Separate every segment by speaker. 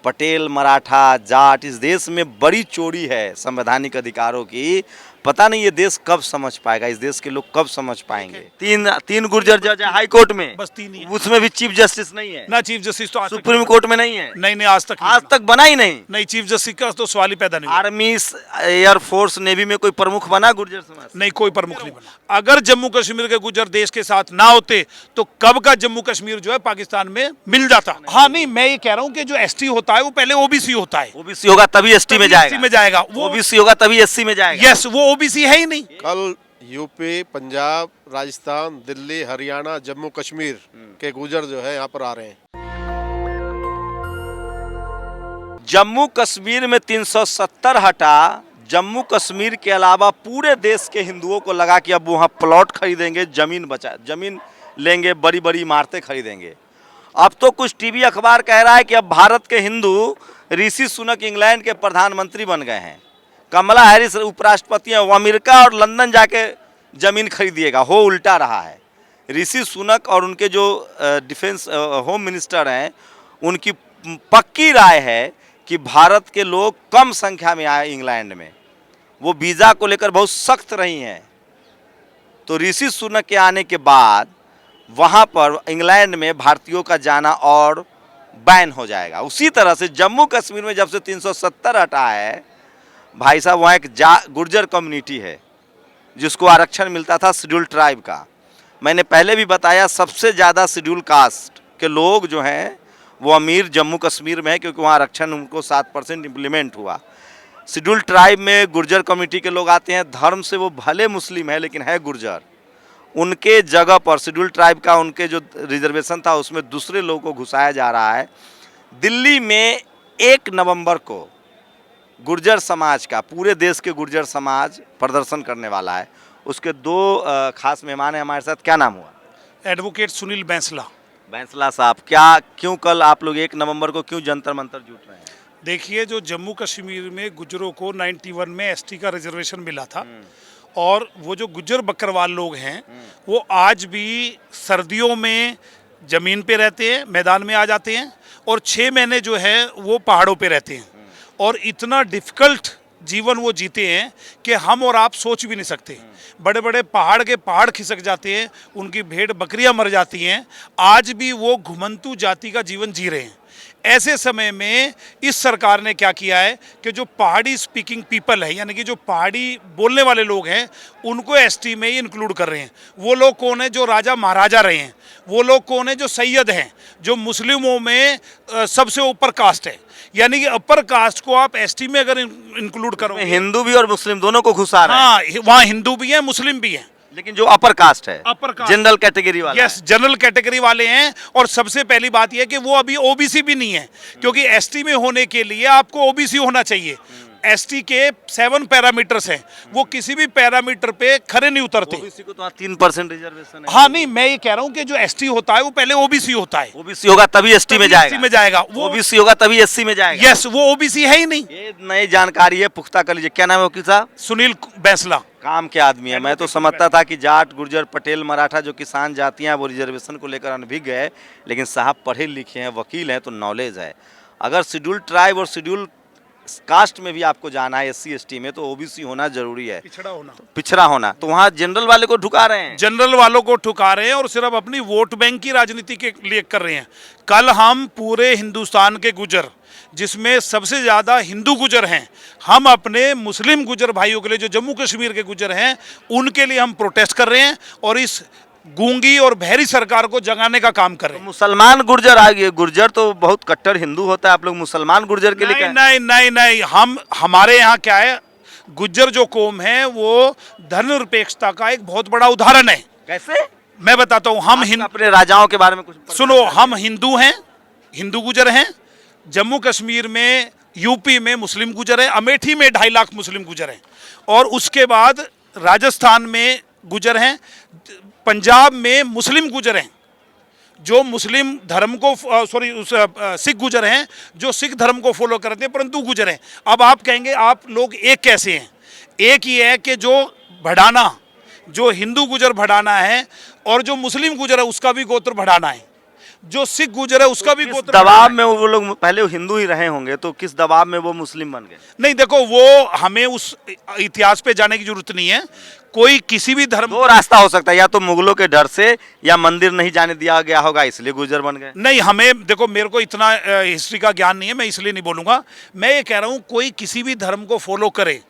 Speaker 1: पटेल, मराठा, जाट, इस देश में बड़ी चोरी है संवैधानिक अधिकारों की। पता नहीं ये देश कब समझ पाएगा, इस देश के लोग कब समझ पाएंगे। तीन गुर्जर जज है हाई कोर्ट में,
Speaker 2: बस 3 ही है।
Speaker 1: उसमें भी चीफ जस्टिस नहीं है
Speaker 2: ना चीफ जस्टिस तो आज तक
Speaker 1: सुप्रीम कोर्ट में नहीं है,
Speaker 2: नहीं
Speaker 1: आज तक बना ही नहीं।
Speaker 2: नहीं, चीफ जस्टिस का तो सवाल ही पैदा नहीं हुआ।
Speaker 1: आर्मी, एयरफोर्स, नेवी में कोई प्रमुख बना गुर्जर समाज?
Speaker 2: नहीं, कोई प्रमुख नहीं बना। अगर जम्मू कश्मीर के गुर्जर देश के साथ ना होते तो कब का जम्मू कश्मीर जो है पाकिस्तान में मिल जाता। हाँ, नहीं, मैं ये कह रहा हूँ कि जो एसटी होता है वो पहले ओबीसी होता है।
Speaker 1: ओबीसी होगा तभी एसटी में जाएगा,
Speaker 2: वो
Speaker 1: ओबीसी होगा तभी एससी में जाएगा।
Speaker 2: यस, वो ओबीसी है ही नहीं।
Speaker 3: कल यूपी, पंजाब, राजस्थान, दिल्ली, हरियाणा, जम्मू कश्मीर के गुर्जर जो है यहाँ पर आ रहे हैं।
Speaker 1: जम्मू कश्मीर में 370 हटा, जम्मू कश्मीर के अलावा पूरे देश के हिंदुओं को लगा कि अब वहाँ प्लॉट खरीदेंगे, जमीन लेंगे, बड़ी बड़ी इमारतें खरीदेंगे। अब तो कुछ टीवी अखबार कह रहा है कि अब भारत के हिंदू ऋषि सुनक इंग्लैंड के प्रधानमंत्री बन गए हैं, कमला हैरिस उपराष्ट्रपति हैं, वो अमेरिका और लंदन जाके जमीन खरीदिएगा। हो उल्टा रहा है। ऋषि सुनक और उनके जो डिफेंस होम मिनिस्टर हैं, उनकी पक्की राय है कि भारत के लोग कम संख्या में आए इंग्लैंड में। वो वीज़ा को लेकर बहुत सख्त रही हैं। तो ऋषि सुनक के आने के बाद वहाँ पर इंग्लैंड में भारतीयों का जाना और बैन हो जाएगा। उसी तरह से जम्मू कश्मीर में जब से 370 हटा है, भाई साहब, वहाँ एक गुर्जर कम्युनिटी है जिसको आरक्षण मिलता था शेड्यूल ट्राइब का। मैंने पहले भी बताया, सबसे ज़्यादा शेड्यूल कास्ट के लोग जो हैं वो अमीर जम्मू कश्मीर में है, क्योंकि वहाँ आरक्षण उनको 7% इम्प्लीमेंट हुआ। शेड्यूल ट्राइब में गुर्जर कम्युनिटी के लोग आते हैं। धर्म से वो भले मुस्लिम है लेकिन है गुर्जर। उनके जगह पर शेड्यूल ट्राइब का उनके जो रिजर्वेशन था उसमें दूसरे लोगों को घुसाया जा रहा है। दिल्ली में 1 नवंबर को गुर्जर समाज का, पूरे देश के गुर्जर समाज प्रदर्शन करने वाला है। उसके 2 खास मेहमान हैं हमारे साथ। क्या नाम हुआ?
Speaker 2: एडवोकेट सुनील बैंसला
Speaker 1: साहब, क्यों कल आप लोग 1 नवंबर को क्यों जंतर मंतर जुट रहे हैं?
Speaker 2: देखिए, जो जम्मू कश्मीर में गुज्जरों को 91 में एसटी का रिजर्वेशन मिला था, और वो जो गुज्जर बकरवाल लोग हैं वो आज भी सर्दियों में ज़मीन पे रहते हैं, मैदान में आ जाते हैं, और 6 महीने जो है वो पहाड़ों पे रहते हैं। और इतना डिफ़िकल्ट जीवन वो जीते हैं कि हम और आप सोच भी नहीं सकते। बड़े बड़े पहाड़ के पहाड़ खिसक जाते हैं, उनकी भेड़ बकरियां मर जाती हैं। आज भी वो घुमंतु जाति का जीवन जी रहे हैं। ऐसे समय में इस सरकार ने क्या किया है कि जो पहाड़ी स्पीकिंग पीपल है, यानी कि जो पहाड़ी बोलने वाले लोग हैं, उनको एसटी में ही इंक्लूड कर रहे हैं। वो लोग कौन है? जो राजा महाराजा रहे हैं। वो लोग कौन है? जो सैयद हैं, जो मुस्लिमों में सबसे ऊपर कास्ट है। यानी कि अपर कास्ट को आप एसटी में अगर इंक्लूड करोगे,
Speaker 1: हिंदू भी और मुस्लिम दोनों को घुसा रहे हैं।
Speaker 2: हाँ, वहाँ हिंदू भी हैं, मुस्लिम भी हैं,
Speaker 1: लेकिन जो अपर कास्ट है,
Speaker 2: अपर कास्ट,
Speaker 1: जनरल कैटेगरी वाले,
Speaker 2: यस, जनरल कैटेगरी वाले हैं। और सबसे पहली बात यह है कि वो अभी ओबीसी भी नहीं है, क्योंकि एसटी में होने के लिए आपको ओबीसी होना चाहिए। एसटी के 7 पैरामीटर्स हैं, वो किसी भी पैरामीटर पे खरे नहीं उतरते।
Speaker 1: ओबीसी को तो 3% रिजर्वेशन है।
Speaker 2: हाँ, नहीं, मैं ये कह रहा हूँ कि जो एसटी होता है वो पहले ओबीसी होता है।
Speaker 1: ओबीसी होगा तभी एसटी में जाएगा,
Speaker 2: वो
Speaker 1: ओबीसी होगा तभी एससी में जाएगा।
Speaker 2: यस, वो ओबीसी है ही नहीं।
Speaker 1: ये नई जानकारी है, पुख्ता कर लीजिए। क्या नाम है वकील साहब?
Speaker 2: सुनील बैंसला।
Speaker 1: काम के आदमी है। मैं तो समझता था कि जाट, गुर्जर, पटेल, मराठा जो किसान जातियां वो रिजर्वेशन को लेकर अनभिज्ञ है, लेकिन साहब पढ़े लिखे हैं, वकील हैं, तो नॉलेज है। अगर शेड्यूल ट्राइब और शेड्यूल कास्ट में भी आपको जाना है, एससी एसटी में, तो ओबीसी होना जरूरी है, पिछड़ा होना। तो वहाँ जनरल वाले को ठुका रहे हैं,
Speaker 2: जनरल वालों को ठुका रहे हैं, और सिर्फ अपनी वोट बैंक की राजनीति के लिए कर रहे हैं। कल हम पूरे हिंदुस्तान के गुजर, जिसमें सबसे ज़्यादा हिंदू गुजर हैं, हम अपने मुस्लिम गुजर भाइयों के लिए, जो जम्मू कश्मीर के गुजर हैं, उनके लिए हम प्रोटेस्ट कर रहे हैं और इस गूंगी और बहरी सरकार को जगाने का काम कर रहे हैं।
Speaker 1: मुसलमान गुर्जर आ गए। गुर्जर तो बहुत कट्टर हिंदू होता है, आप लोग मुसलमान गुर्जर के लिए
Speaker 2: नहीं, हमारे यहाँ क्या है, गुज्जर जो कौम है वो धर्मनिरपेक्षता का एक बहुत बड़ा उदाहरण है।
Speaker 1: कैसे?
Speaker 2: मैं बताता हूँ। हम
Speaker 1: अपने राजाओं के बारे में कुछ
Speaker 2: सुनो। हम हिंदू हैं, हिंदू गुजर हैं। जम्मू कश्मीर में, यूपी में मुस्लिम गुजर है, अमेठी में 2.5 लाख मुस्लिम गुजर हैं, और उसके बाद राजस्थान में गुजर हैं, पंजाब में मुस्लिम गुजर हैं जो मुस्लिम धर्म को सिख गुजर हैं जो सिख धर्म को फॉलो करते हैं, परंतु गुजर हैं। अब आप कहेंगे आप लोग एक कैसे हैं? एक ही है कि जो भड़ाना, जो हिंदू गुजर भड़ाना है और जो मुस्लिम गुजर है उसका भी गोत्र भड़ाना है। जो सिख गुजर है उसका भी
Speaker 1: किस
Speaker 2: गोत्र
Speaker 1: दबाव में वो लोग पहले हिंदू ही रहे होंगे, तो किस दबाव में वो मुस्लिम बन गए?
Speaker 2: नहीं, देखो वो हमें उस इतिहास पे जाने की जरूरत नहीं है। कोई किसी भी धर्म,
Speaker 1: दो रास्ता हो सकता है, या तो मुगलों के डर से, या मंदिर नहीं जाने दिया गया होगा इसलिए गुर्जर बन गए।
Speaker 2: नहीं, हमें देखो, मेरे को इतना हिस्ट्री का ज्ञान नहीं है, मैं इसलिए नहीं बोलूंगा। मैं ये कह रहा हूं कोई किसी भी धर्म को फॉलो करे,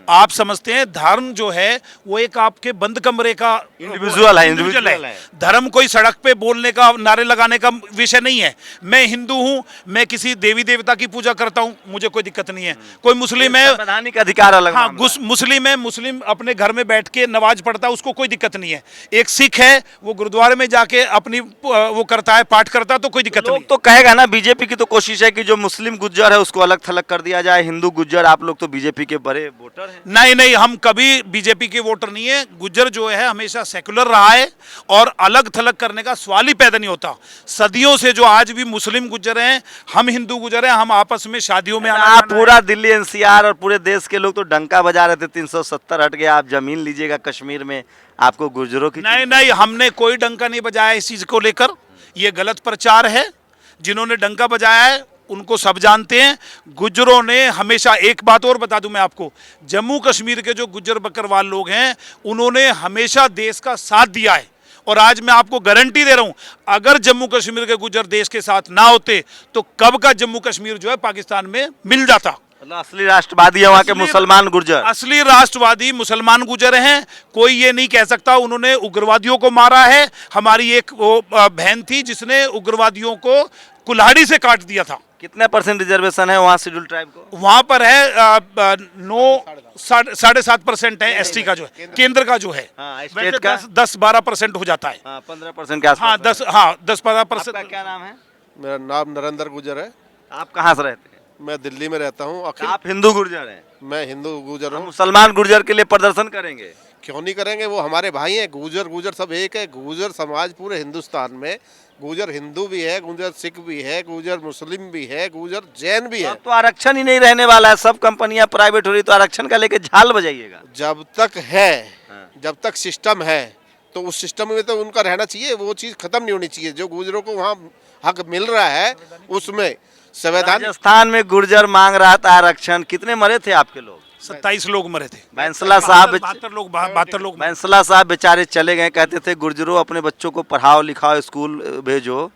Speaker 2: आप समझते हैं धर्म जो है वो एक आपके बंद कमरे का
Speaker 1: इंडिविजुअल है,
Speaker 2: इंडिविजुअल
Speaker 1: इंडिविजुअल है।
Speaker 2: धर्म कोई सड़क पे बोलने का, नारे लगाने का विषय नहीं है। मैं हिंदू हूं, मैं किसी देवी देवता की पूजा करता हूं, मुझे कोई दिक्कत नहीं है। कोई मुस्लिम है,
Speaker 1: संवैधानिक अधिकार अलग
Speaker 2: हाँ,
Speaker 1: मामला है।
Speaker 2: मुस्लिम है, मुस्लिम अपने घर में बैठ के नमाज पढ़ता है, उसको कोई दिक्कत नहीं है। एक सिख है, वो गुरुद्वारे में जाके अपनी वो करता है, पाठ करता है, तो कोई दिक्कत नहीं।
Speaker 1: लोग तो कहेगा ना, बीजेपी की तो कोशिश है कि जो मुस्लिम गुज्जर है उसको अलग थलग कर दिया जाए, हिंदू गुज्जर। आप लोग तो बीजेपी के बड़े वोटर हैं।
Speaker 2: नहीं नहीं, हम कभी बीजेपी के वोटर नहीं है। गुज्जर जो है हमेशा सेकुलर रहा है और अलग थलग करने का सवाल ही पैदा नहीं होता। सदियों से जो आज भी मुस्लिम गुज्जर हैं, हम हिंदू गुज्जर हैं, हम आपस में शादियों में आना
Speaker 1: आप
Speaker 2: जाना
Speaker 1: पूरा दिल्ली एनसीआर और पूरे देश के लोग तो डंका बजा रहे थे 370 हट गया, आप जमीन लीजिएगा कश्मीर में, आपको गुर्जरों की
Speaker 2: नहीं नहीं, हमने कोई डंका नहीं बजाया इस चीज को लेकर। ये गलत प्रचार है। जिन्होंने डंका बजाया है उनको सब जानते हैं। गुज्जरों ने हमेशा, एक बात और बता दूं मैं आपको, जम्मू कश्मीर के जो गुज्जर बकरवाल लोग हैं उन्होंने हमेशा देश का साथ दिया है। और आज मैं आपको गारंटी दे रहा हूं, अगर जम्मू कश्मीर के गुज्जर देश के साथ ना होते तो कब का जम्मू कश्मीर जो है पाकिस्तान में मिल जाता।
Speaker 1: मतलब असली राष्ट्रवादी है वहाँ के मुसलमान गुर्जर।
Speaker 2: असली राष्ट्रवादी मुसलमान गुजर हैं। कोई ये नहीं कह सकता उन्होंने उग्रवादियों को मारा है। हमारी एक वो बहन थी जिसने उग्रवादियों को कुल्हाड़ी से काट दिया था।
Speaker 1: कितने % रिजर्वेशन है वहाँ शेड्यूल ट्राइब को?
Speaker 2: वहां पर है 7.5% है एसटी का जो है, केंद्र का जो है।
Speaker 1: हाँ, स्टेट
Speaker 2: वैसे
Speaker 1: का
Speaker 2: 10-12% हो जाता है।
Speaker 1: 15% के आसपास।
Speaker 2: हाँ 10-12%।
Speaker 1: आपका क्या नाम है?
Speaker 3: मेरा नाम नरेंद्र गुजर है।
Speaker 1: आप कहाँ से रहते हैं?
Speaker 3: मैं दिल्ली में रहता हूँ। अखिल,
Speaker 1: आप हिंदू गुर्जर हैं?
Speaker 3: मैं हिंदू गुजर हूँ।
Speaker 1: मुसलमान गुर्जर के लिए प्रदर्शन करेंगे?
Speaker 3: क्यों नहीं करेंगे, वो हमारे भाई हैं। गुजर सब एक है। गुजर समाज पूरे हिंदुस्तान में, गुजर हिंदू भी है, गुजर सिख भी है, गुजर मुस्लिम भी है, गुजर जैन भी है।
Speaker 1: अब तो आरक्षण ही नहीं रहने वाला है, सब कंपनियां प्राइवेट हो रही, तो आरक्षण का लेके झाल बजाइएगा।
Speaker 3: जब तक है, जब तक सिस्टम है तो उस सिस्टम में तो उनका रहना चाहिए। वो चीज़ खत्म नहीं होनी चाहिए। जो गुजरों को वहाँ हक मिल रहा है उसमें संवैधान।
Speaker 1: राजस्थान में गुर्जर मांग रहा था आरक्षण, कितने मरे थे आपके लोग?
Speaker 2: 27 लोग मरे थे।
Speaker 1: बैंसला साहब
Speaker 2: 72 लोग।
Speaker 1: बैंसला साहब बेचारे चले गए, कहते थे गुर्जरों अपने बच्चों को पढ़ाओ लिखाओ, स्कूल भेजो।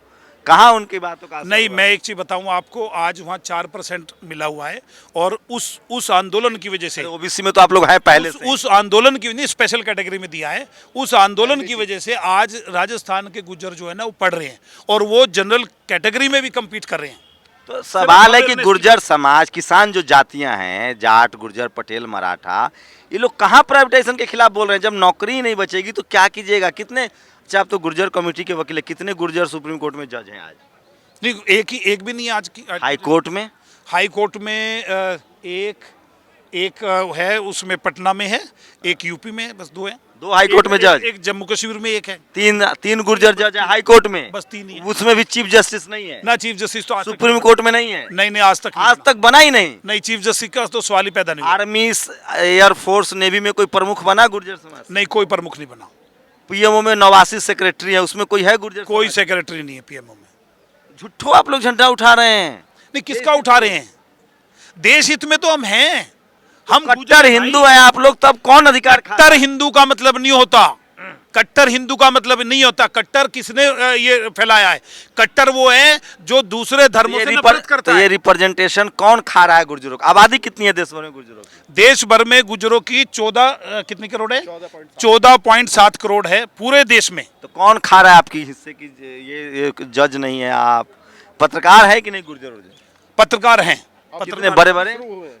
Speaker 1: कहाँ उनकी बातों का असर
Speaker 2: नहीं,
Speaker 1: हुआ?
Speaker 2: मैं एक चीज बताऊं आपको, आज वहाँ 4% मिला हुआ है। और उस आंदोलन की वजह से,
Speaker 1: ओबीसी में तो आप लोग हैं पहले से।
Speaker 2: उस आंदोलन की नहीं, स्पेशल कैटेगरी में दिया है। उस आंदोलन की वजह से आज राजस्थान के गुज्जर जो है ना वो पढ़ रहे हैं और वो जनरल कैटेगरी में भी कम्पीट कर रहे हैं।
Speaker 1: तो सवाल है कि गुर्जर समाज, किसान जो जातियां हैं, जाट, गुर्जर, पटेल, मराठा, ये लोग कहाँ प्राइवेटाइजेशन के खिलाफ बोल रहे हैं? जब नौकरी ही नहीं बचेगी तो क्या कीजिएगा? कितने, अच्छा आप तो गुर्जर कमेटी के वकील है, कितने गुर्जर सुप्रीम कोर्ट में जज हैं आज?
Speaker 2: नहीं, एक भी नहीं है आज की।
Speaker 1: हाई कोर्ट में?
Speaker 2: हाई कोर्ट में एक है, उसमें पटना में है, एक यूपी में है, बस 2 हैं।
Speaker 1: 2 हाई कोर्ट में जज?
Speaker 2: एक जम्मू कश्मीर में एक है।
Speaker 1: तीन गुर्जर जज है हाई कोर्ट में?
Speaker 2: बस 3 ही है।
Speaker 1: उसमें भी चीफ जस्टिस नहीं है?
Speaker 2: ना चीफ जस्टिस तो आज तक
Speaker 1: सुप्रीम कोर्ट में नहीं है?
Speaker 2: नहीं, आज तक
Speaker 1: बना ही नहीं।
Speaker 2: नहीं, चीफ जस्टिस का तो सवाल ही पैदा नहीं हुआ।
Speaker 1: आर्मी, एयरफोर्स, नेवी में कोई प्रमुख बना गुर्जर समाज?
Speaker 2: नहीं, कोई प्रमुख नहीं बना।
Speaker 1: पीएमओ में 89 सेक्रेटरी है, उसमें कोई है गुर्जर?
Speaker 2: कोई सेक्रेटरी नहीं है पीएमओ में।
Speaker 1: झूठो आप लोग झंडा उठा रहे हैं।
Speaker 2: नहीं, किसका उठा रहे हैं? देश हित में तो हम हैं। हम
Speaker 1: कट्टर हिंदू हैं आप लोग, तब कौन अधिकार?
Speaker 2: कट्टर हिंदू का मतलब नहीं होता। कट्टर हिंदू का मतलब नहीं होता। कट्टर किसने ये फैलाया है? कट्टर वो है जो दूसरे धर्मों से नफरत करता है।
Speaker 1: ये रिप्रेजेंटेशन कौन खा रहा है गुर्जरों का? आबादी कितनी है देश भर में गुर्जरों की?
Speaker 2: देश भर में गुज्जरों की 14 कितनी करोड़ है? 14.7 करोड़ है पूरे देश में।
Speaker 1: तो कौन खा रहा है आपकी हिस्से की? ये जज नहीं है आप, पत्रकार है कि नहीं गुर्जर?
Speaker 2: पत्रकार हैं।
Speaker 1: कितने बड़े बड़े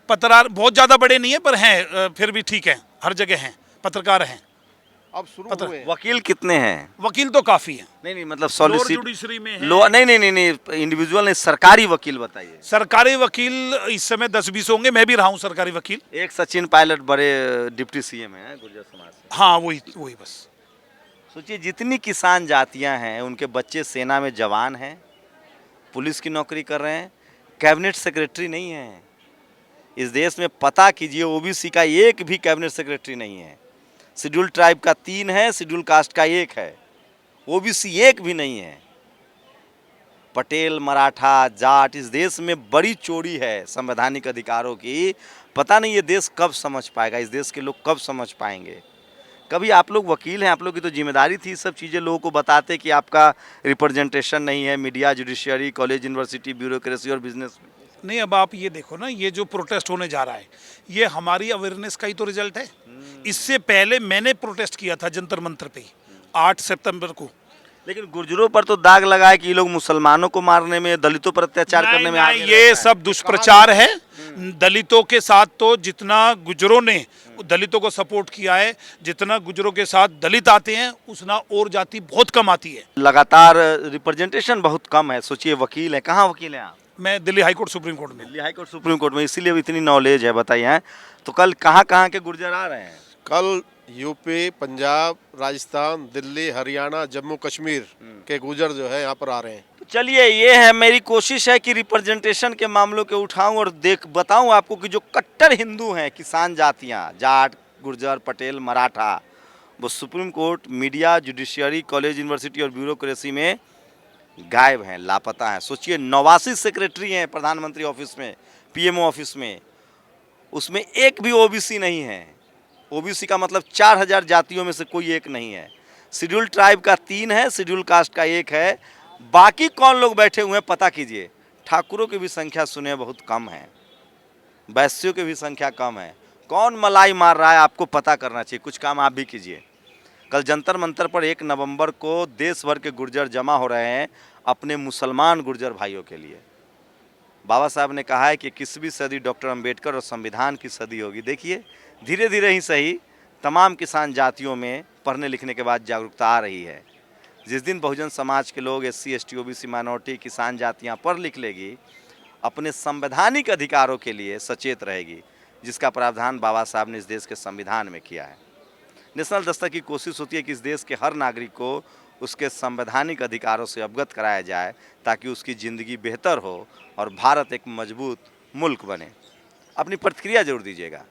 Speaker 2: पत्रकार? बहुत ज्यादा बड़े नहीं है पर हैं, फिर भी ठीक है, हर जगह हैं, पत्रकार हैं।
Speaker 3: अब शुरू हुए।
Speaker 1: वकील कितने हैं?
Speaker 2: वकील तो काफी है।
Speaker 1: नहीं मतलब
Speaker 2: जुडिशरी में है।
Speaker 1: नहीं, इंडिविजुअल नहीं, सरकारी वकील बताइए।
Speaker 2: सरकारी वकील इस समय 10-20 होंगे। मैं भी रहा हूँ सरकारी वकील।
Speaker 1: एक सचिन पायलट बड़े डिप्टी सीएम है गुर्जर समाज से।
Speaker 2: हाँ, वही बस।
Speaker 1: सोचिए जितनी किसान जातियां हैं उनके बच्चे सेना में जवान हैं, पुलिस की नौकरी कर रहे हैं, कैबिनेट सेक्रेटरी नहीं है। इस देश में पता कीजिए ओबीसी का एक भी कैबिनेट सेक्रेटरी नहीं है। शेड्यूल ट्राइब का 3 है, शेड्यूल कास्ट का 1 है, ओबीसी एक भी नहीं है। पटेल, मराठा, जाट, इस देश में बड़ी चोरी है संवैधानिक अधिकारों की। पता नहीं ये देश कब समझ पाएगा, इस देश के लोग कब समझ पाएंगे। कभी आप लोग वकील हैं, आप लोग की तो जिम्मेदारी थी सब चीज़ें लोगों को बताते कि आपका रिप्रेजेंटेशन नहीं है media, judiciary, college, university, bureaucracy और बिजनेस में।
Speaker 2: नहीं, अब आप ये देखो ना, ये जो प्रोटेस्ट होने जा रहा है ये हमारी अवेयरनेस का ही तो रिजल्ट है। इससे पहले मैंने प्रोटेस्ट किया था जंतर मंतर पे 8 सितंबर को।
Speaker 1: लेकिन गुर्जरों पर तो दाग लगा है कि ये लोग मुसलमानों को मारने में, दलितों पर अत्याचार करने में आगे
Speaker 2: ये सब दुष्प्रचार है। दलितों के साथ तो जितना गुजरों ने दलितों को सपोर्ट किया है, जितना गुजरों के साथ दलित आते हैं उतना और जाति बहुत कम आती है।
Speaker 1: लगातार रिप्रेजेंटेशन बहुत कम है। सोचिए वकील हैं, कहाँ वकील हैं आप?
Speaker 2: मैं Delhi high court supreme court में।
Speaker 1: Delhi high court supreme court में, इसीलिए इतनी नॉलेज है, बताइए हैं। तो कल कहाँ कहाँ के गुर्जर आ रहे हैं?
Speaker 3: कल यूपी, पंजाब, राजस्थान, दिल्ली, हरियाणा, जम्मू कश्मीर के गुजर जो है यहाँ पर आ रहे हैं।
Speaker 1: तो चलिए, ये है मेरी कोशिश है कि रिप्रेजेंटेशन के मामलों के उठाऊं और बताऊं आपको कि जो कट्टर हिंदू हैं, किसान जातियां, जाट, गुर्जर, पटेल, मराठा, वो supreme court, media, judiciary, college, university और ब्यूरोक्रेसी में गायब हैं, लापता हैं। सोचिए 89 सेक्रेटरी हैं प्रधानमंत्री ऑफिस में, पीएमओ ऑफिस में, उसमें एक भी ओबीसी नहीं है। ओबीसी का मतलब 4000 जातियों में से कोई एक नहीं है। शेड्यूल ट्राइब का 3 है, शेड्यूल कास्ट का 1 है। बाकी कौन लोग बैठे हुए हैं पता कीजिए। ठाकुरों की भी संख्या सुने बहुत कम है, वैश्यों की भी संख्या कम है। कौन मलाई मार रहा है आपको पता करना चाहिए, कुछ काम आप भी कीजिए। कल जंतर मंतर पर 1 नवंबर को देश भर के गुर्जर जमा हो रहे हैं अपने मुसलमान गुर्जर भाइयों के लिए। बाबा साहब ने कहा है कि 21वीं सदी डॉक्टर अंबेडकर और संविधान की सदी होगी। देखिए धीरे धीरे ही सही तमाम किसान जातियों में पढ़ने लिखने के बाद जागरूकता आ रही है। जिस दिन बहुजन समाज के लोग, SC, ST, OBC, माइनॉरिटी, किसान जातियाँ पढ़ लिख लेगी, अपने संवैधानिक अधिकारों के लिए सचेत रहेगी, जिसका प्रावधान बाबा साहब ने इस देश के संविधान में किया है। नेशनल दस्तक की कोशिश होती है कि इस देश के हर नागरिक को उसके संवैधानिक अधिकारों से अवगत कराया जाए ताकि उसकी ज़िंदगी बेहतर हो और भारत एक मजबूत मुल्क बने। अपनी प्रतिक्रिया जरूर दीजिएगा।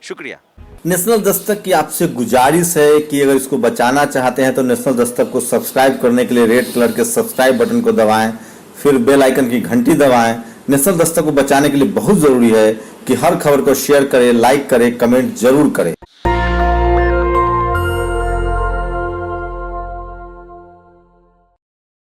Speaker 1: शुक्रिया।
Speaker 4: नेशनल दस्तक की आपसे गुजारिश है कि अगर इसको बचाना चाहते हैं तो नेशनल दस्तक को सब्सक्राइब करने के लिए रेड कलर के सब्सक्राइब बटन को दबाएं, फिर बेल आइकन की घंटी दबाएं। नेशनल दस्तक को बचाने के लिए बहुत जरूरी है कि हर खबर को शेयर करें, लाइक करें, कमेंट जरूर करें।